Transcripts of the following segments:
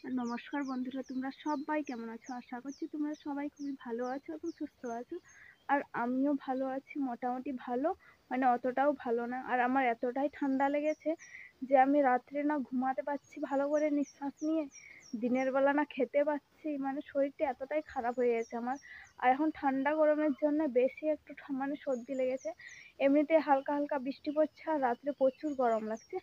নমস্কার বন্ধুরা, তোমরা সবাই কেমন আছো? আশা করছি তোমরা সবাই খুবই ভালো আছো এবং সুস্থ আছো। আর আমিও ভালো আছি, মোটামুটি ভালো, মানে অতটাও ভালো না। আর আমার এতটাই ঠান্ডা লেগেছে যে আমি রাত্রে না ঘুমাতে পারছি ভালো করে নিঃশ্বাস নিয়ে, দিনের বেলা না খেতে পাচ্ছি, মানে শরীরটা এতটাই খারাপ হয়ে গেছে আমার। আর এখন ঠান্ডা গরমের জন্য বেশি একটু মানে সর্দি লেগেছে। এমনিতে হালকা হালকা বৃষ্টি পড়ছে আর রাত্রে প্রচুর গরম লাগছে।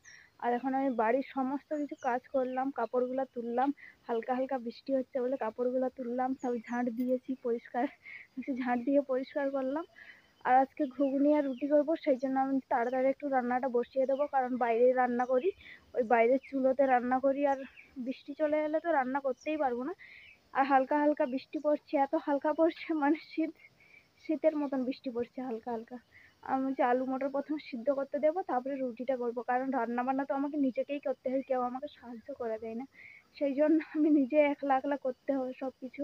আর এখন আমি বাড়ির সমস্ত কিছু কাজ করলাম, কাপড়গুলো তুললাম, হালকা হালকা বৃষ্টি হচ্ছে বলে কাপড়গুলো তুললাম, সব ঝাঁট দিয়েছি, পরিষ্কার ঝাঁট দিয়ে পরিষ্কার করলাম। আর আজকে ঘুগনি আর রুটি করবো, সেই জন্য আমি তাড়াতাড়ি একটু রান্নাটা বসিয়ে দেবো, কারণ বাইরে রান্না করি, ওই বাইরের চুলোতে রান্না করি। আর বৃষ্টি চলে এলে তো রান্না করতেই পারবো না। আর হালকা হালকা বৃষ্টি পড়ছে, এত হালকা পড়ছে মানে শীতের মতন বৃষ্টি পড়ছে হালকা হালকা। আমি যে আলু মটর প্রথমে সিদ্ধ করতে দেবো, তারপরে রুটিটা করবো, কারণ রান্না বান্না তো আমাকে নিজেকেই করতে হয়, কেউ আমাকে সাহায্য করে দেয় না। সেই জন্য আমি নিজে একলা একলা করতে হবে সব কিছু।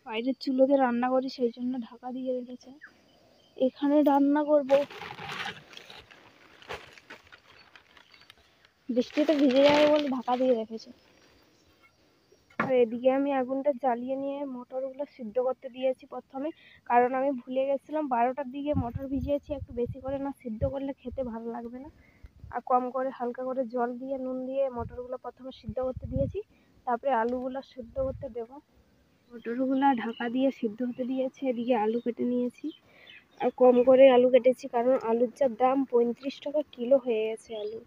বাইরের চুলোতে রান্না করি, সেই জন্য ঢাকা দিয়ে রেখেছে। এখানে রান্না করব, বৃষ্টিতে ভিজে যাবে বলে ঢাকা দিয়ে রেখেছে। আর এদিকে আমি আগুনটা জ্বালিয়ে নিয়ে মটরগুলো সিদ্ধ করতে দিয়েছি প্রথমে, কারণ আমি ভুলে গেছিলাম 12টার দিকে মটর ভিজিয়েছি। একটু বেশি করে না সিদ্ধ করলে খেতে ভালো লাগবে না। আর কম করে হালকা করে জল দিয়ে নুন দিয়ে মটরগুলো প্রথমে সিদ্ধ করতে দিয়েছি, তারপরে আলুগুলো সিদ্ধ করতে দেবো। মটরগুলো ঢাকা দিয়ে সিদ্ধ হতে দিয়েছি, এদিকে আলু কেটে নিয়েছি। আর কম করে আলু কেটেছি, কারণ আলুর যা দাম, 35 টাকা কিলো হয়ে গেছে আলু।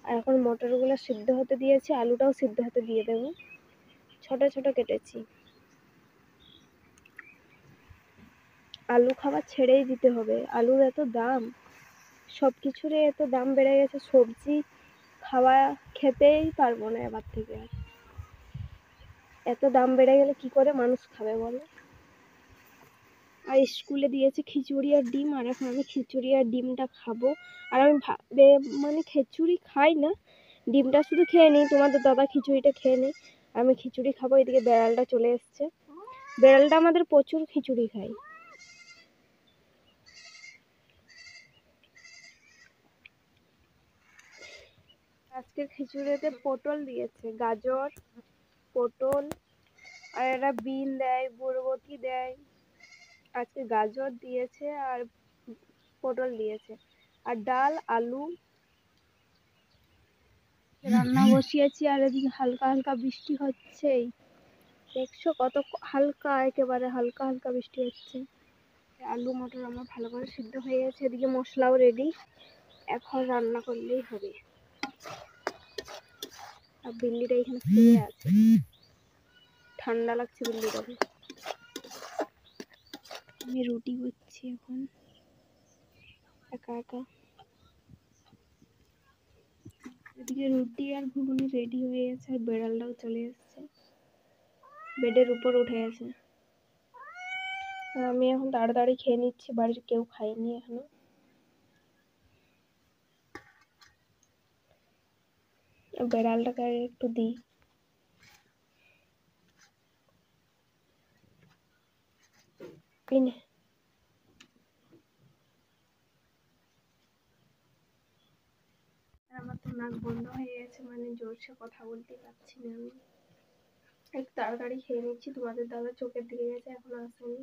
আর এখন মটরগুলো সিদ্ধ হতে দিয়েছি, আলুটাও সিদ্ধ হতে দিয়ে দেবো। ছোট ছোট কেটেছি। আলু খাবার ছেড়েই দিতে হবে, আলুর এত দাম, সব কিছুরই এত দাম বেড়ে গেছে, সবজি খাওয়া খেতেই পারবো না এবার থেকে। এত দাম বেড়ে গেলে কি করে মানুষ খাবে বলো? আর স্কুলে দিয়েছে খিচুড়ি আর ডিম, আর এখন আমি খিচুড়ি আর ডিমটা খাবো। আর আমি মানে খিচুড়ি খাই না, ডিমটা শুধু খেয়ে নিই, তোমাদের দাদা খিচুড়িটা খেয়ে নিই, আমি খিচুড়ি খাবো। এদিকে বেড়ালটা চলে এসছে, বেড়ালটা আমাদের প্রচুর খিচুড়ি খায়। আজকের খিচুড়িতে পটল দিয়েছে, গাজর, পটল, আর এরা বিন দেয়, বরবটি দেয়। আজকে গাজর দিয়েছে আর পটল দিয়েছে, আর ডাল, আলু। রান্না বসিয়েছি, আর এদিকে হালকা হালকা বৃষ্টি হচ্ছেই, দেখছো কত হালকা, একেবারে হালকা হালকা বৃষ্টি হচ্ছে। আলু মটর আমার ভালো করে সিদ্ধ হয়ে গেছে, এদিকে মশলাও রেডি, এখন রান্না করলেই হবে। আর বিল্লিটা এখানে শুয়ে আছে, ঠান্ডা লাগছে বিল্লিটাকে। আমি রুটি করছি এখন একা একা। এদিকে রুটি আর ঘুগনি রেডি হয়ে গেছে, আর বেড়ালটাও চলে এসছে, বেডের উপর উঠে গেছে। আমি এখন তাড়াতাড়ি খেয়ে নিচ্ছি, বাড়ির কেউ খায়নি এখনো। বেড়ালটাকে একটু দিই। আমার তো নাক বন্ধ হয়ে গেছে, মানে জোরসে কথা বলতে পারছি না আমি। একটু তাড়াতাড়ি খেয়ে নিচ্ছি, তোমাদের দাদা চোখের দিকে গেছে, এখন আসেনি।